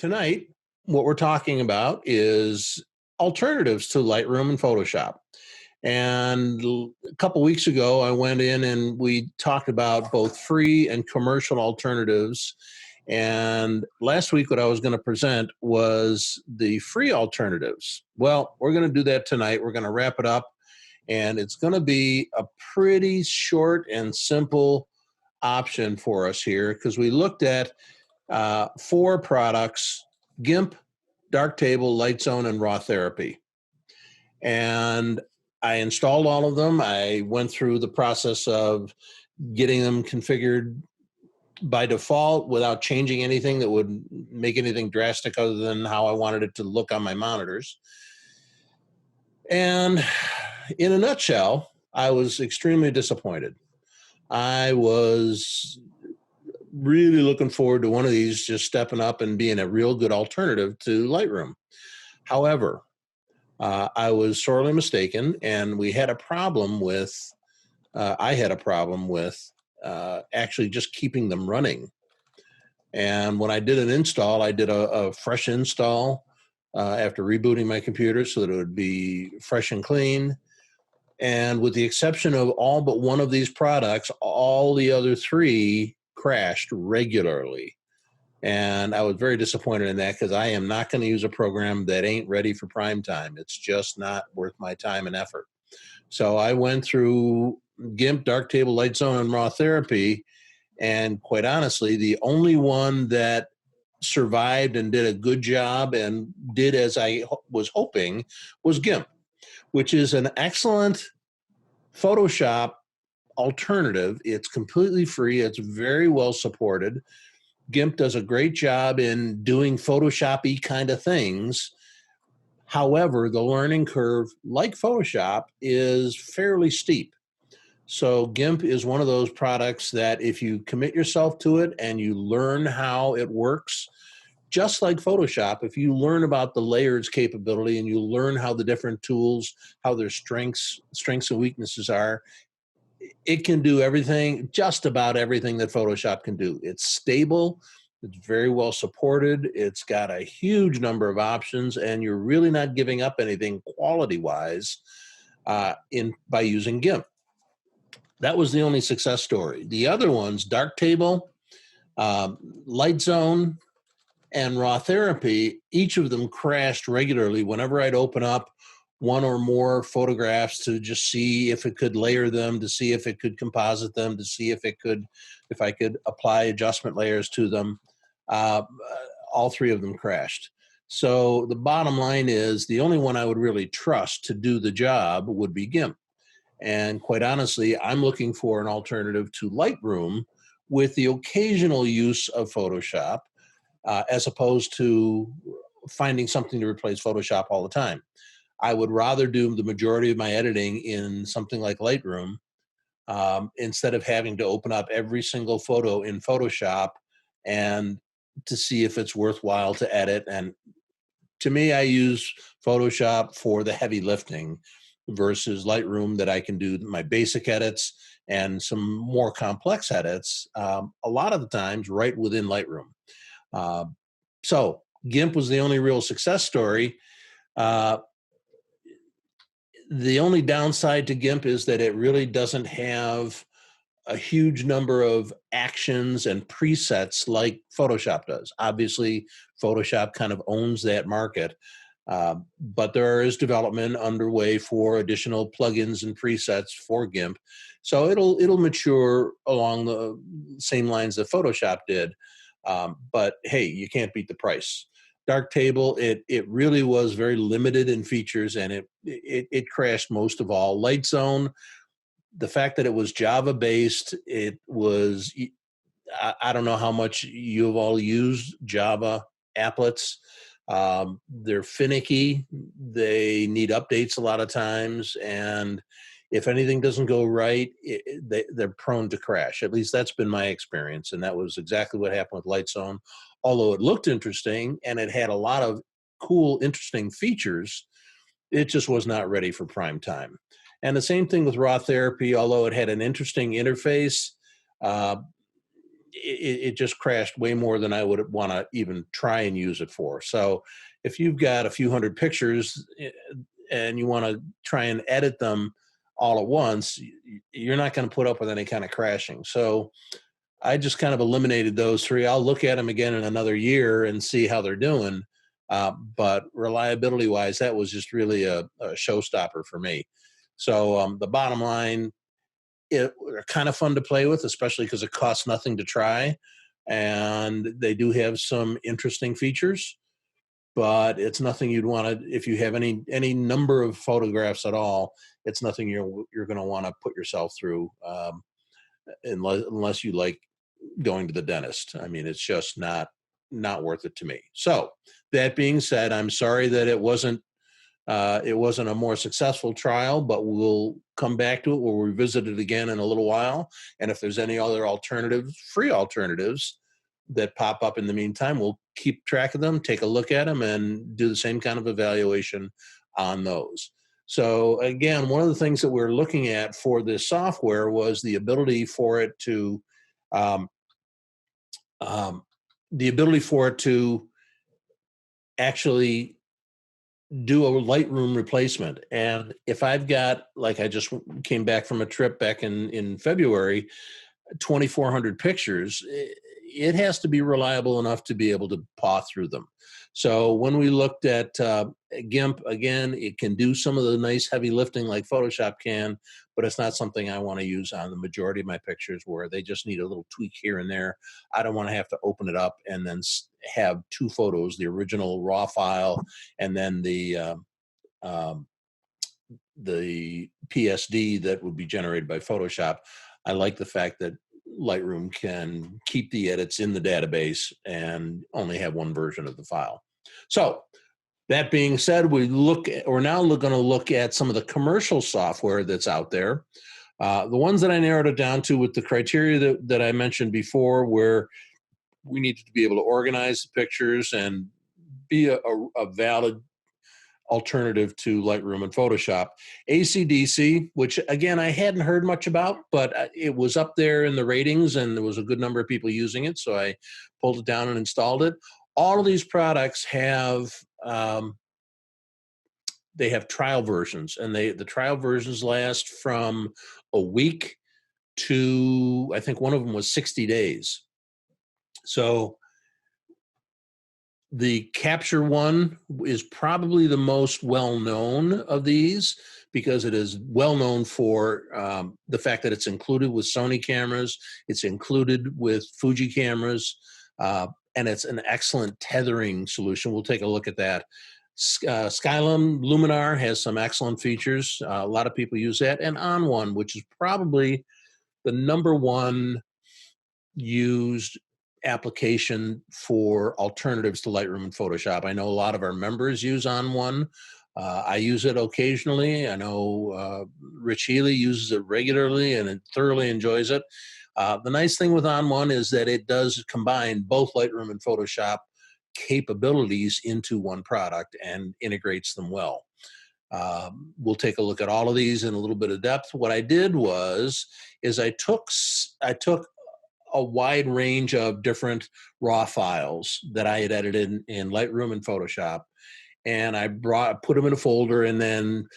Tonight, what we're talking about is alternatives to Lightroom and Photoshop. And a couple weeks ago, I went in and we talked about both free and commercial alternatives. And last week, what I was going to present was the free alternatives. Well, we're going to do that tonight. We're going to wrap it up, and it's going to be a pretty short and simple option for us here because we looked at four products: GIMP, Darktable, Lightzone, and Raw Therapy. And I installed all of them. I went through the process of getting them configured by default without changing anything that would make anything drastic other than how I wanted it to look on my monitors. And in a nutshell, I was extremely disappointed. I was really looking forward to one of these just stepping up and being a real good alternative to Lightroom. However, I was sorely mistaken, and we had a problem with, I had a problem with actually just keeping them running. And when I did an install, I did a fresh install after rebooting my computer so that it would be fresh and clean. And with the exception of all but one of these products, all the other three crashed regularly. And I was very disappointed in that because I am not going to use a program that ain't ready for prime time. It's just not worth my time and effort. So I went through GIMP, Darktable, Lightzone, and Raw Therapy. And quite honestly, the only one that survived and did a good job and did as I was hoping was GIMP, which is an excellent Photoshop alternative. It's completely free. It's very well supported. GIMP does a great job in doing Photoshop-y kind of things. However, the learning curve, like Photoshop, is fairly steep. So GIMP is one of those products that if you commit yourself to it and you learn how it works, just like Photoshop, if you learn about the layers capability and you learn how the different tools, how their strengths and weaknesses are, it can do everything, just about everything that Photoshop can do. It's stable. It's very well supported. It's got a huge number of options, and you're really not giving up anything quality-wise by using GIMP. That was the only success story. The other ones, Darktable, Lightzone, and Raw Therapy, each of them crashed regularly whenever I'd open up one or more photographs to just see if it could layer them, to see if it could composite them, to see if I could apply adjustment layers to them. All three of them crashed. So the bottom line is the only one I would really trust to do the job would be GIMP. And quite honestly, I'm looking for an alternative to Lightroom with the occasional use of Photoshop, as opposed to finding something to replace Photoshop all the time. I would rather do the majority of my editing in something like Lightroom instead of having to open up every single photo in Photoshop and to see if it's worthwhile to edit. And to me, I use Photoshop for the heavy lifting versus Lightroom that I can do my basic edits and some more complex edits a lot of the times right within Lightroom. So GIMP was the only real success story. The only downside to GIMP is that it really doesn't have a huge number of actions and presets like Photoshop does. Obviously, Photoshop kind of owns that market, but there is development underway for additional plugins and presets for GIMP. So it'll mature along the same lines that Photoshop did. But hey, you can't beat the price. Darktable, it really was very limited in features, and it crashed most of all. Lightzone, the fact that it was Java based, it was, I don't know how much you've all used Java applets. They're finicky. They need updates a lot of times, and if anything doesn't go right, they're prone to crash. At least that's been my experience, and that was exactly what happened with Lightzone. Although it looked interesting and it had a lot of cool, interesting features, it just was not ready for prime time. And the same thing with Raw Therapy, although it had an interesting interface, it just crashed way more than I would want to even try and use it for. So if you've got a few hundred pictures and you want to try and edit them all at once, you're not going to put up with any kind of crashing. So I just kind of eliminated those three. I'll look at them again in another year and see how they're doing. But reliability wise, that was just really a showstopper for me. So the bottom line, they're kind of fun to play with, especially because it costs nothing to try. And they do have some interesting features, but it's nothing you'd want to, if you have any number of photographs at all, it's nothing you're going to want to put yourself through, unless you like going to the dentist. I mean, it's just not worth it to me. So that being said, I'm sorry that it wasn't a more successful trial, but we'll come back to it. We'll revisit it again in a little while. And if there's any other alternatives, free alternatives that pop up in the meantime, we'll keep track of them, take a look at them, and do the same kind of evaluation on those. So again, one of the things that we're looking at for this software was the ability for it to um, actually do a Lightroom replacement. And if I've got, like, I just came back from a trip back in February, 2,400 pictures, it has to be reliable enough to be able to paw through them. So when we looked at GIMP, again, it can do some of the nice heavy lifting like Photoshop can, but it's not something I want to use on the majority of my pictures, where they just need a little tweak here and there. I don't want to have to open it up and then have two photos, the original raw file and then um, the PSD that would be generated by Photoshop. I like the fact that Lightroom can keep the edits in the database and only have one version of the file. So that being said, we're now going to look at some of the commercial software that's out there. The ones that I narrowed it down to with the criteria that I mentioned before, where we needed to be able to organize the pictures and be a valid alternative to Lightroom and Photoshop. AC/DC, which again, I hadn't heard much about, but it was up there in the ratings and there was a good number of people using it. So I pulled it down and installed it. All of these products have, they have trial versions, and the trial versions last from a week to, I think one of them was 60 days. So the Capture one is probably the most well-known of these, because it is well-known for the fact that it's included with Sony cameras, it's included with Fuji cameras, and it's an excellent tethering solution. We'll take a look at that. Skylum Luminar has some excellent features. A lot of people use that. And On1, which is probably the number one used application for alternatives to Lightroom and Photoshop. I know a lot of our members use On1. I use it occasionally. I know Rich Healy uses it regularly and thoroughly enjoys it. The nice thing with On1 is that it does combine both Lightroom and Photoshop capabilities into one product and integrates them well. We'll take a look at all of these in a little bit of depth. What I did is I took a wide range of different raw files that I had edited in Lightroom and Photoshop, and I put them in a folder, and then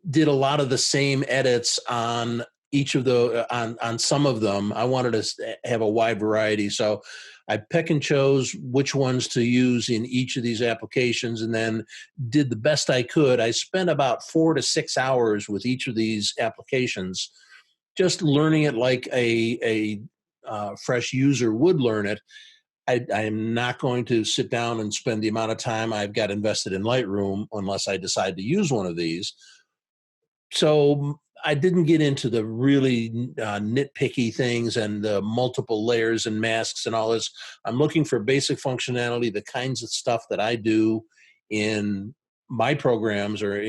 did a lot of the same edits on each of on some of them. I wanted to have a wide variety, so I pick and chose which ones to use in each of these applications, and then did the best I could. I spent about 4 to 6 hours with each of these applications, just learning it like a fresh user would learn it. I am not going to sit down and spend the amount of time I've got invested in Lightroom unless I decide to use one of these. So I didn't get into the really nitpicky things and the multiple layers and masks and all this. I'm looking for basic functionality, the kinds of stuff that I do in my programs or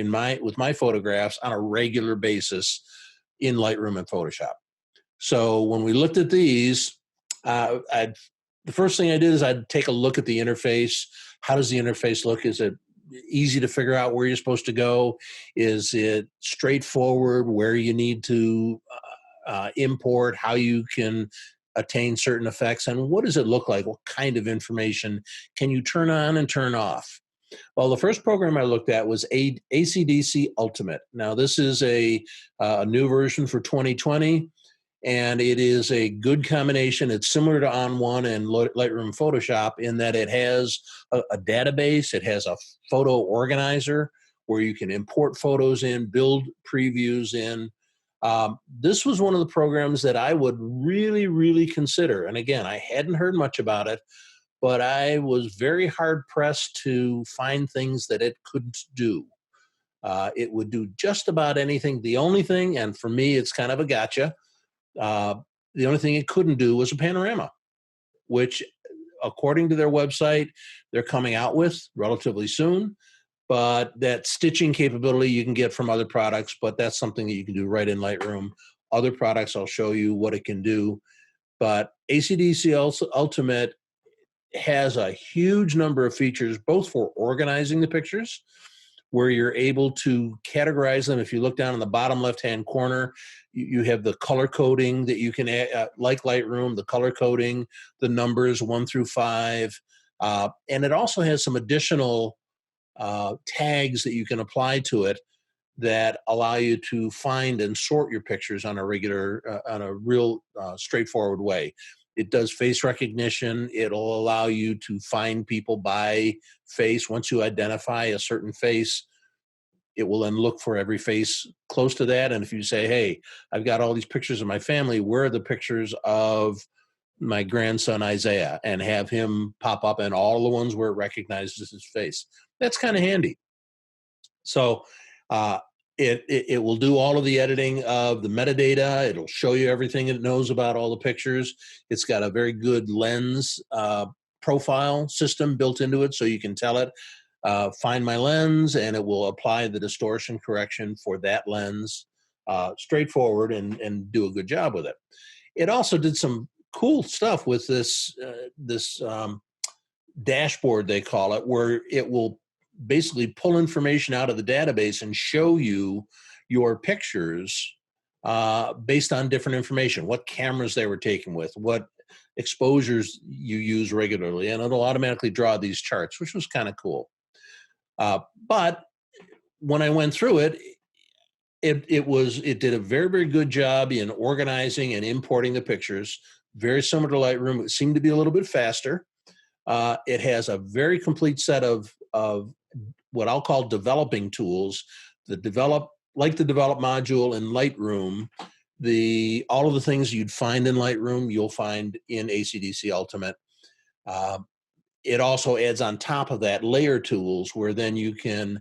with my photographs on a regular basis in Lightroom and Photoshop. So when we looked at these, the first thing I did is I'd take a look at the interface. How does the interface look? Is it easy to figure out where you're supposed to go? Is it straightforward where you need to import, how you can attain certain effects, and what does it look like? What kind of information can you turn on and turn off? Well, the first program I looked at was ACDC Ultimate. Now, this is a new version for 2020, and it is a good combination. It's similar to On1 and Lightroom and Photoshop in that it has a database. It has a photo organizer where you can import photos in, build previews in. This was one of the programs that I would really, really consider. And again, I hadn't heard much about it, but I was very hard pressed to find things that it couldn't do. It would do just about anything. The only thing, and for me, it's kind of a gotcha, uh, the only thing it couldn't do was a panorama, which, according to their website, they're coming out with relatively soon. But that stitching capability you can get from other products, but that's something that you can do right in Lightroom. Other products, I'll show you what it can do. But ACDC Ultimate has a huge number of features, both for organizing the pictures, where you're able to categorize them. If you look down in the bottom left-hand corner, you have the color coding that you can add, like Lightroom, the color coding, the numbers 1 through 5. And it also has some additional tags that you can apply to it that allow you to find and sort your pictures on a real straightforward way. It does face recognition. It'll allow you to find people by face. Once you identify a certain face, it will then look for every face close to that. And if you say, hey, I've got all these pictures of my family, where are the pictures of my grandson Isaiah, and have him pop up in all the ones where it recognizes his face. That's kind of handy. So it will do all of the editing of the metadata. It'll show you everything it knows about all the pictures. It's got a very good lens profile system built into it, so you can tell it, find my lens, and it will apply the distortion correction for that lens straightforward and do a good job with it. It also did some cool stuff with this dashboard, they call it, where it will basically pull information out of the database and show you your pictures based on different information, what cameras they were taken with, what exposures you use regularly, and it'll automatically draw these charts, which was kind of cool. But when I went through it, it did a very, very good job in organizing and importing the pictures. Very similar to Lightroom. It seemed to be a little bit faster. It has a very complete set of what I'll call developing tools. Like the develop module in Lightroom, all of the things you'd find in Lightroom, you'll find in ACDC Ultimate. It also adds on top of that layer tools, where then you can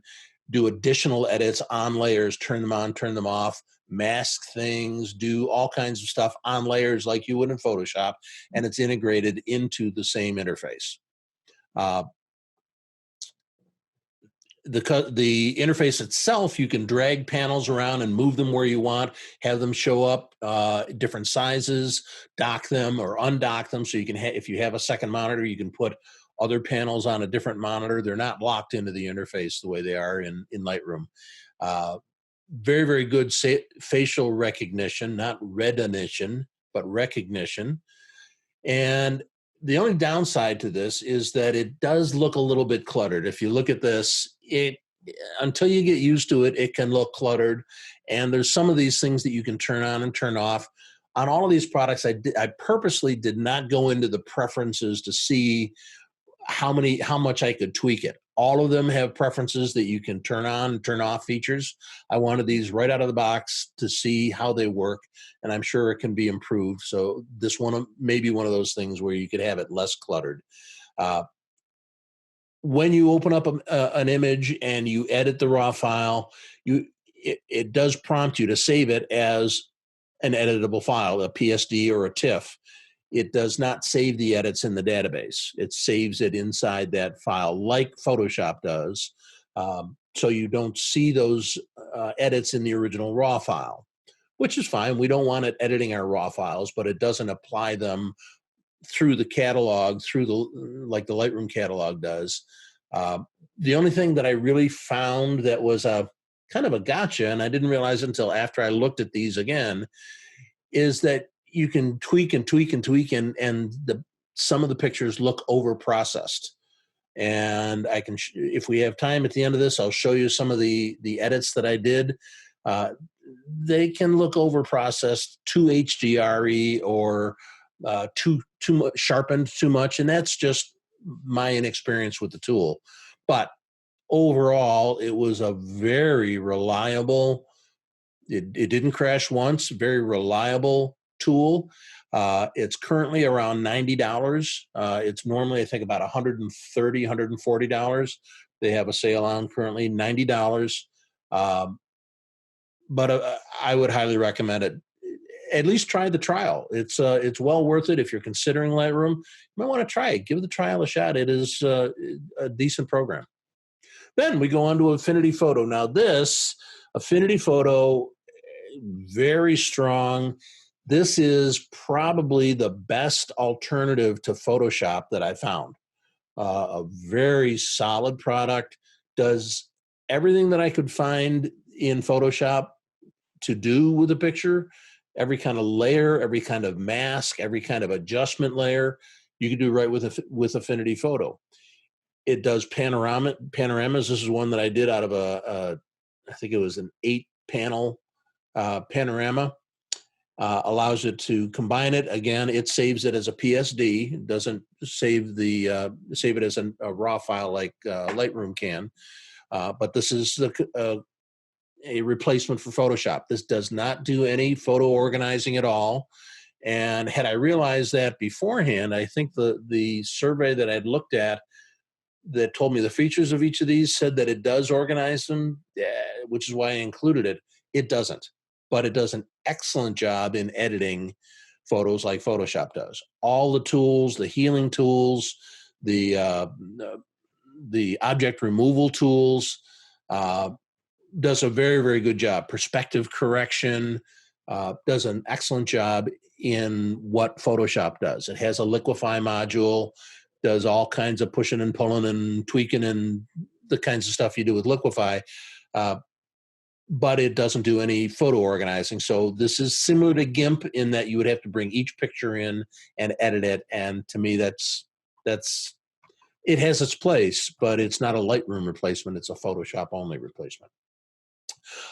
do additional edits on layers, turn them on, turn them off, mask things, do all kinds of stuff on layers like you would in Photoshop, and it's integrated into the same interface. The interface itself, you can drag panels around and move them where you want, have them show up different sizes, dock them or undock them, so you can if you have a second monitor, you can put other panels on a different monitor. They're not locked into the interface the way they are in Lightroom. Very, very good facial recognition, not recognition, but recognition. And the only downside to this is that it does look a little bit cluttered. If you look at this, until you get used to it, it can look cluttered. And there's some of these things that you can turn on and turn off. On all of these products, I purposely did not go into the preferences to see how much I could tweak it. All of them have preferences that you can turn on and turn off features. I wanted these right out of the box to see how they work, and I'm sure it can be improved. So this one may be one of those things where you could have it less cluttered. When you open up an image and you edit the raw file, it does prompt you to save it as an editable file, a PSD or a TIFF. It does not save the edits in the database. It saves it inside that file like Photoshop does. So you don't see those edits in the original raw file, which is fine. We don't want it editing our raw files, but it doesn't apply them through the catalog, like the Lightroom catalog does. The only thing that I really found that was a kind of a gotcha, and I didn't realize until after I looked at these again, is that you can tweak and tweak and tweak, and some of the pictures look over processed. And I can, if we have time at the end of this, I'll show you some of the edits that I did. They can look over processed, too HDRE, or too much sharpened too much, and that's just my inexperience with the tool. But overall, it was a very reliable. It didn't crash once. Very reliable tool. It's currently around $90. It's normally, I think, about $130, $140. They have a sale on currently, $90. But I would highly recommend it. At least try the trial. It's well worth it. If you're considering Lightroom, you might want to try it. Give the trial a shot. It is a decent program. Then we go on to Affinity Photo. Now this Affinity Photo, very strong. This is probably the best alternative to Photoshop that I found. A very solid product. Does everything that I could find in Photoshop to do with a picture. Every kind of layer, every kind of mask, every kind of adjustment layer, you can do right with Affinity Photo. It does panoramas. This is one that I did out of I think it was an 8-panel panorama. Allows it to combine it. Again, it saves it as a PSD. It doesn't save it as a raw file like Lightroom can. But this is a replacement for Photoshop. This does not do any photo organizing at all. And had I realized that beforehand, I think the survey that I'd looked at that told me the features of each of these said that it does organize them, which is why I included it. It doesn't, but it does an excellent job in editing photos like Photoshop does. All the tools, the healing tools, the object removal tools, does a very, very good job. Perspective correction, does an excellent job in what Photoshop does. It has a liquefy module, does all kinds of pushing and pulling and tweaking and the kinds of stuff you do with liquefy, but it doesn't do any photo organizing. So this is similar to GIMP in that you would have to bring each picture in and edit it. And to me, that's it has its place, but it's not a Lightroom replacement. It's a Photoshop only replacement.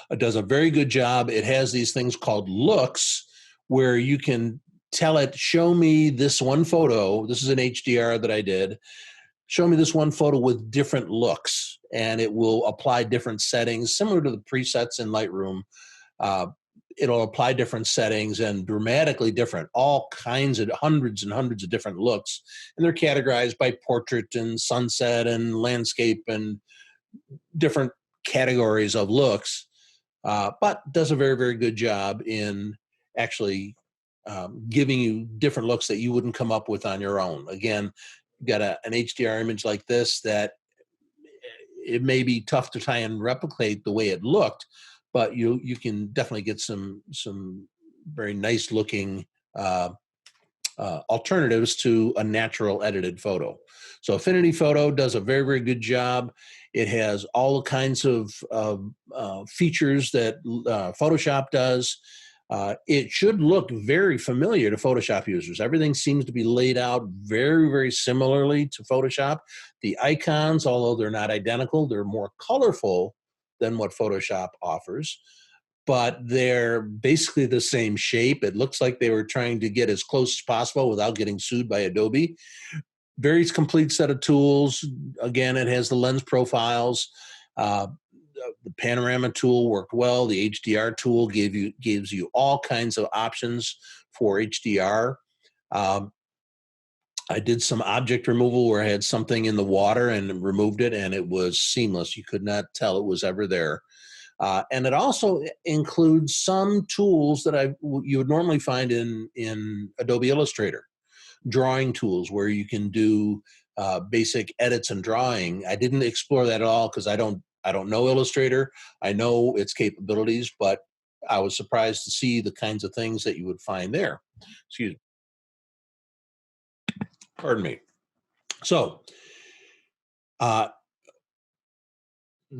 It does a very good job. It has these things called looks where you can tell it, show me this one photo. This is an HDR that I did. Show me this one photo with different looks, and it will apply different settings, similar to the presets in Lightroom. It'll apply different settings and dramatically different, all kinds of hundreds and hundreds of different looks. And they're categorized by portrait and sunset and landscape and different categories of looks, but does a very, very good job in actually giving you different looks that you wouldn't come up with on your own. Again, you've got an HDR image like this that it may be tough to try and replicate the way it looked, but you can definitely get some very nice looking alternatives to a natural edited photo. So Affinity Photo does a very, very good job. It has all kinds of features that Photoshop does. It should look very familiar to Photoshop users. Everything seems to be laid out very, very similarly to Photoshop. The icons, although they're not identical, they're more colorful than what Photoshop offers, but they're basically the same shape. It looks like they were trying to get as close as possible without getting sued by Adobe. Very complete set of tools. Again, it has the lens profiles. The panorama tool worked well. The HDR tool gives you all kinds of options for HDR. I did some object removal where I had something in the water and removed it, and it was seamless. You could not tell it was ever there. And it also includes some tools that you would normally find in Adobe Illustrator. Drawing tools where you can do basic edits and drawing. I didn't explore that at all because I don't know Illustrator. I know its capabilities, but I was surprised to see the kinds of things that you would find there. Excuse me. Pardon me. So the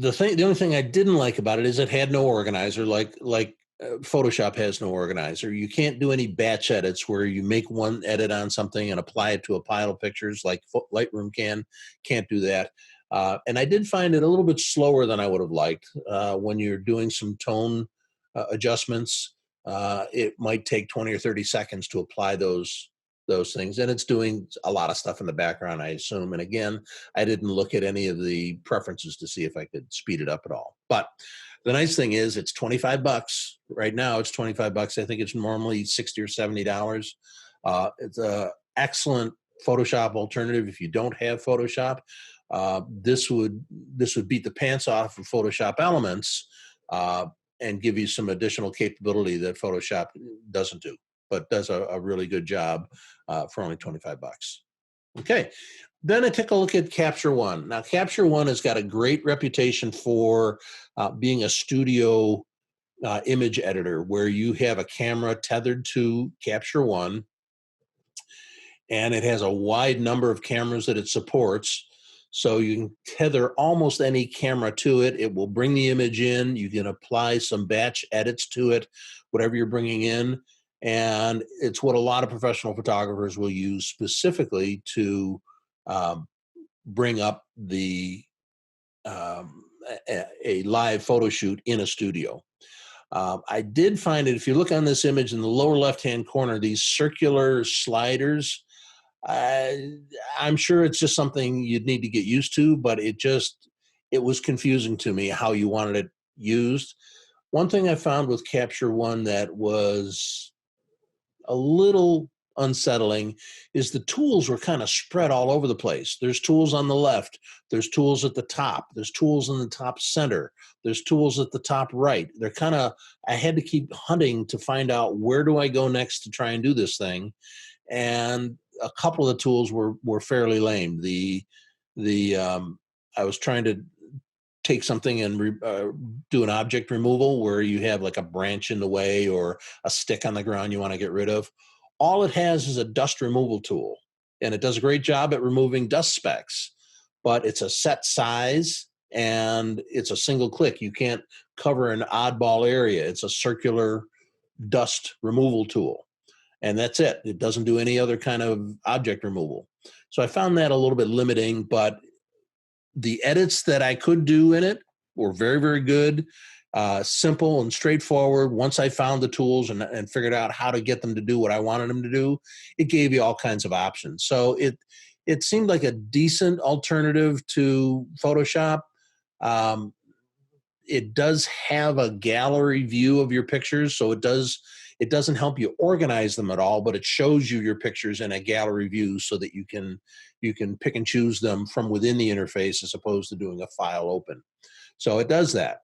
only thing I didn't like about it is it had no organizer like Photoshop has no organizer. You can't do any batch edits where you make one edit on something and apply it to a pile of pictures like Lightroom can. Can't do that. And I did find it a little bit slower than I would have liked. When you're doing some tone adjustments, it might take 20 or 30 seconds to apply those things. And it's doing a lot of stuff in the background, I assume. And again, I didn't look at any of the preferences to see if I could speed it up at all. But the nice thing is it's 25 bucks. Right now it's 25 bucks. I think it's normally 60 or $70. It's a excellent Photoshop alternative. If you don't have Photoshop, this would beat the pants off of Photoshop Elements and give you some additional capability that Photoshop doesn't do, but does a really good job for only 25 bucks. Okay. Then I took a look at Capture One. Now, Capture One has got a great reputation for being a studio image editor where you have a camera tethered to Capture One, and it has a wide number of cameras that it supports. So you can tether almost any camera to it. It will bring the image in. You can apply some batch edits to it, whatever you're bringing in. And it's what a lot of professional photographers will use specifically to bring up the a live photo shoot in a studio. I did find it, if you look on this image in the lower left-hand corner, these circular sliders, I'm sure it's just something you'd need to get used to, but it was confusing to me how you wanted it used. One thing I found with Capture One that was a little unsettling is the tools were kind of spread all over the place. There's tools on the left, there's tools at the top, there's tools in the top center, there's tools at the top right. I had to keep hunting to find out where do I go next to try and do this thing. And a couple of the tools were fairly lame. I was trying to take something and do an object removal where you have like a branch in the way or a stick on the ground you want to get rid of. All it has is a dust removal tool, and it does a great job at removing dust specks, but it's a set size and it's a single click. You can't cover an oddball area. It's a circular dust removal tool, and that's it. It doesn't do any other kind of object removal. So I found that a little bit limiting, but the edits that I could do in it were very, very good, simple and straightforward. Once I found the tools and figured out how to get them to do what I wanted them to do, it gave you all kinds of options. So it seemed like a decent alternative to Photoshop. It does have a gallery view of your pictures, so it doesn't help you organize them at all, but it shows you your pictures in a gallery view so that you can pick and choose them from within the interface as opposed to doing a file open. So it does that.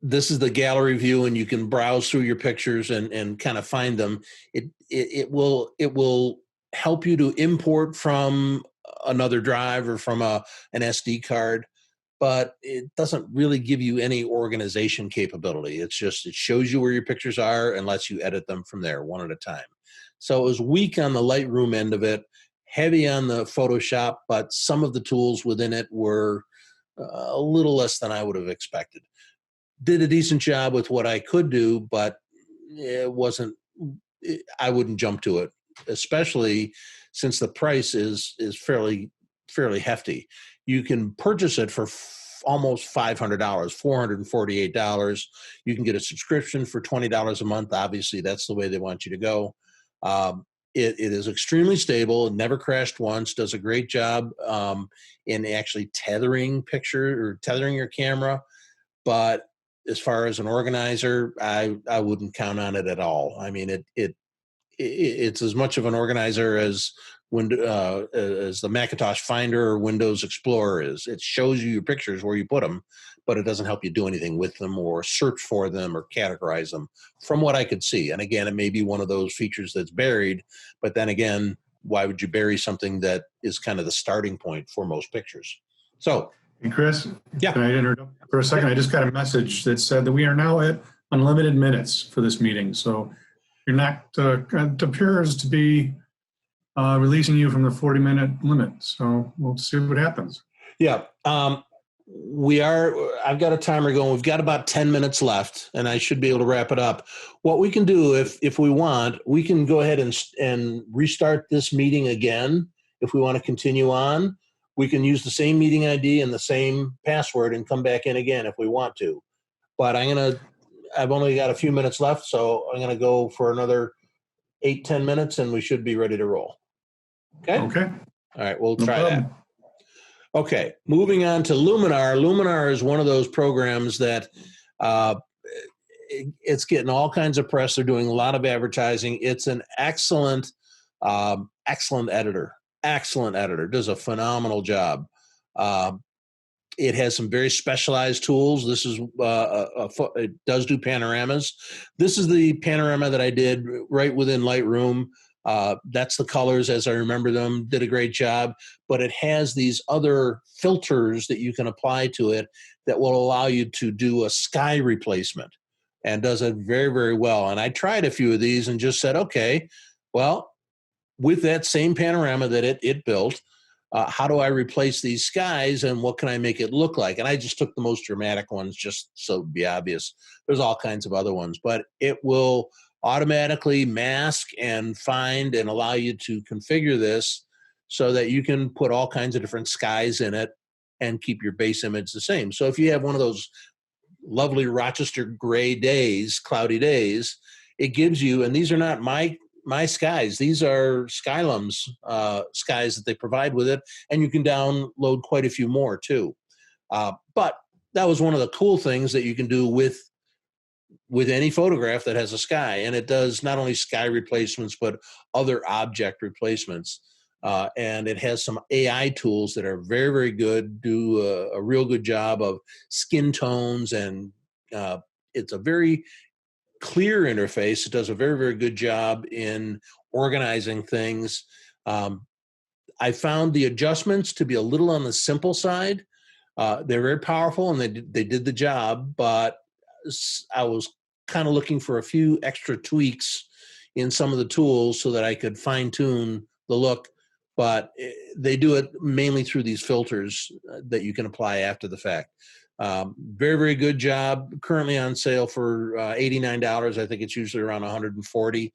This is the gallery view, and you can browse through your pictures and kind of find them. It will help you to import from another drive or from an SD card, but it doesn't really give you any organization capability. It shows you where your pictures are and lets you edit them from there one at a time. So it was weak on the Lightroom end of it, heavy on the Photoshop, but some of the tools within it were a little less than I would have expected. Did a decent job with what I could do, but I wouldn't jump to it, especially since the price is fairly hefty. You can purchase it for almost $500, $448. You can get a subscription for $20 a month. Obviously, that's the way they want you to go. It is extremely stable. It never crashed once. Does a great job in actually tethering your camera. But as far as an organizer, I wouldn't count on it at all. I mean, it's as much of an organizer as the Macintosh Finder or Windows Explorer is. It shows you your pictures where you put them, but it doesn't help you do anything with them or search for them or categorize them from what I could see. And again, it may be one of those features that's buried, but then again, why would you bury something that is kind of the starting point for most pictures? So, hey Chris, yeah. Can I interrupt for a second? I just got a message that said that we are now at unlimited minutes for this meeting. So you're not, it appears to be releasing you from the 40-minute limit. So we'll see what happens. Yeah. I've got a timer going. We've got about 10 minutes left, and I should be able to wrap it up. What we can do, if we want, we can go ahead and restart this meeting again. If we want to continue on, we can use the same meeting ID and the same password and come back in again if we want to. But I've only got a few minutes left, so I'm going to go for another 8-10 minutes, and we should be ready to roll. Okay? Okay. All right, we'll No try problem. that. Okay, moving on to Luminar. Luminar is one of those programs that it's getting all kinds of press. They're doing a lot of advertising. It's an excellent editor. Excellent editor. Does a phenomenal job. It has some very specialized tools. This is it does do panoramas. This is the panorama that I did right within Lightroom. That's the colors as I remember them. Did a great job, but it has these other filters that you can apply to it that will allow you to do a sky replacement, and does it very, very well. And I tried a few of these and just said, okay, well, with that same panorama that it built, how do I replace these skies and what can I make it look like? And I just took the most dramatic ones just so it'd be obvious. There's all kinds of other ones, but it will automatically mask and find and allow you to configure this so that you can put all kinds of different skies in it and keep your base image the same. So if you have one of those lovely Rochester gray days, cloudy days, it gives you, and these are not my skies, these are Skylum's skies that they provide with it, and you can download quite a few more too. But that was one of the cool things that you can do with any photograph that has a sky, and it does not only sky replacements but other object replacements. And it has some AI tools that are very, very good, do a real good job of skin tones, and it's a very clear interface. It does a very, very good job in organizing things. I found the adjustments to be a little on the simple side. They're very powerful and they did the job, but I was kind of looking for a few extra tweaks in some of the tools so that I could fine tune the look. But they do it mainly through these filters that you can apply after the fact. Very, very good job. Currently on sale for $89. I think it's usually around $140.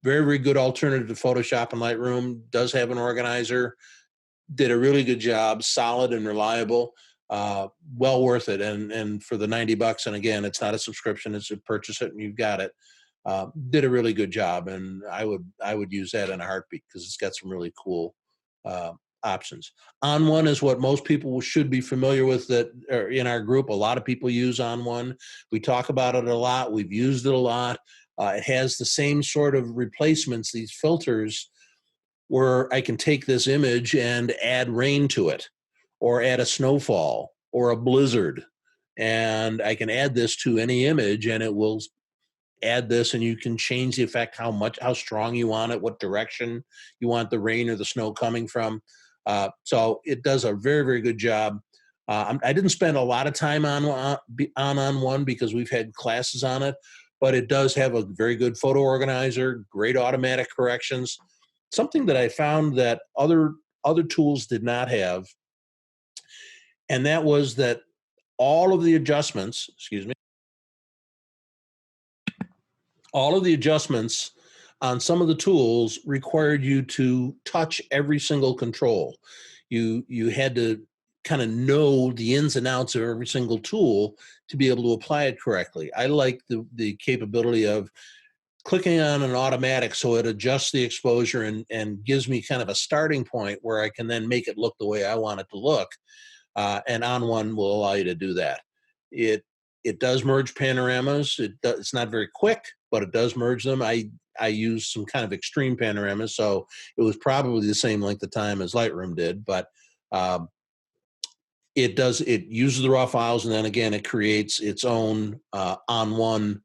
Very, very good alternative to Photoshop and Lightroom. Does have an organizer. Did a really good job. Solid and reliable. Well worth it. And for the $90, and again, it's not a subscription. It's a purchase it and you've got it. Did a really good job, and I would use that in a heartbeat because it's got some really cool options. On1 is what most people should be familiar with that are in our group. A lot of people use On1. We talk about it a lot. We've used it a lot. It has the same sort of replacements, these filters, where I can take this image and add rain to it, or add a snowfall or a blizzard, and I can add this to any image and it will add this, and you can change the effect, how strong you want it, what direction you want the rain or the snow coming from. So it does a very, very good job. I didn't spend a lot of time on one because we've had classes on it, but it does have a very good photo organizer, great automatic corrections. Something that I found that other tools did not have, and that was that all of the adjustments, all of the adjustments on some of the tools required you to touch every single control. You had to kind of know the ins and outs of every single tool to be able to apply it correctly. I like the capability of clicking on an automatic so it adjusts the exposure and gives me kind of a starting point where I can then make it look the way I want it to look. And On1 will allow you to do that. It does merge panoramas. It's not very quick, but it does merge them. I used some kind of extreme panoramas, so it was probably the same length of time as Lightroom did, but it uses the raw files, and then again, it creates its own On1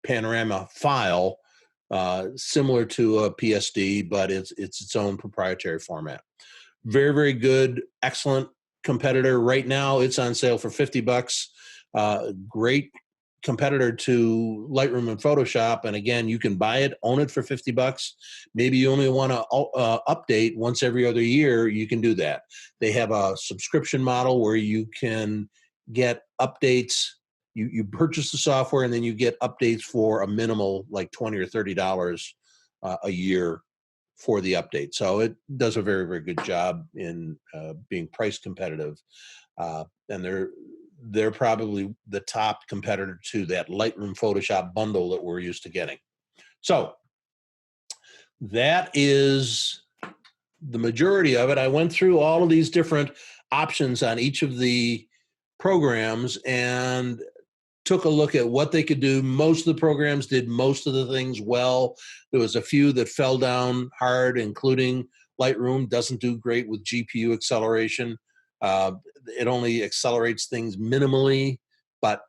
panorama file, similar to a PSD, but it's its own proprietary format. Very, very good, excellent competitor. Right now, it's on sale for $50. Great competitor to Lightroom and Photoshop. And again, you can buy it, own it for $50. Maybe you only want to update once every other year. You can do that. They have a subscription model where you can get updates. You purchase the software and then you get updates for a minimal, like $20 or $30 a year for the update. So it does a very, very good job in being price competitive. And they're probably the top competitor to that Lightroom Photoshop bundle that we're used to getting. So that is the majority of it. I went through all of these different options on each of the programs and took a look at what they could do. Most of the programs did most of the things well. There was a few that fell down hard, including Lightroom. Doesn't do great with GPU acceleration. It only accelerates things minimally, but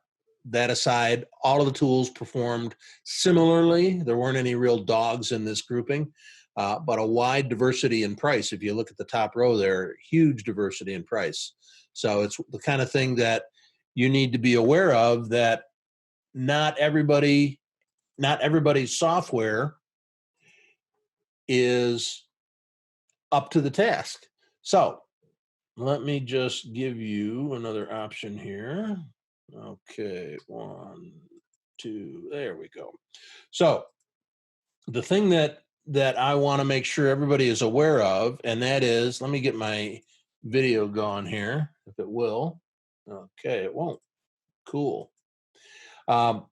that aside, all of the tools performed similarly. There weren't any real dogs in this grouping, but a wide diversity in price. If you look at the top row there, huge diversity in price. So it's the kind of thing that you need to be aware of, that not everybody's software is up to the task. So let me just give you another option here. Okay, 1, 2, there we go. So the thing that I want to make sure everybody is aware of, and that is, let me get my video going here, if it will. Okay, it won't. Cool. The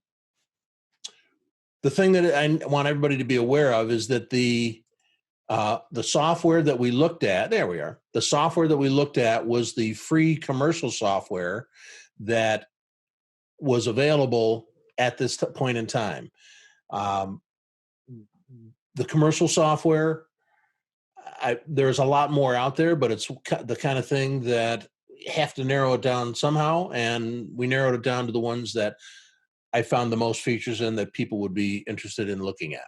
thing that I want everybody to be aware of is that the software that we looked at, there we are. The software that we looked at was the free commercial software that was available at this point in time. The commercial software, there's a lot more out there, but it's the kind of thing that you have to narrow it down somehow. And we narrowed it down to the ones that I found the most features in that people would be interested in looking at.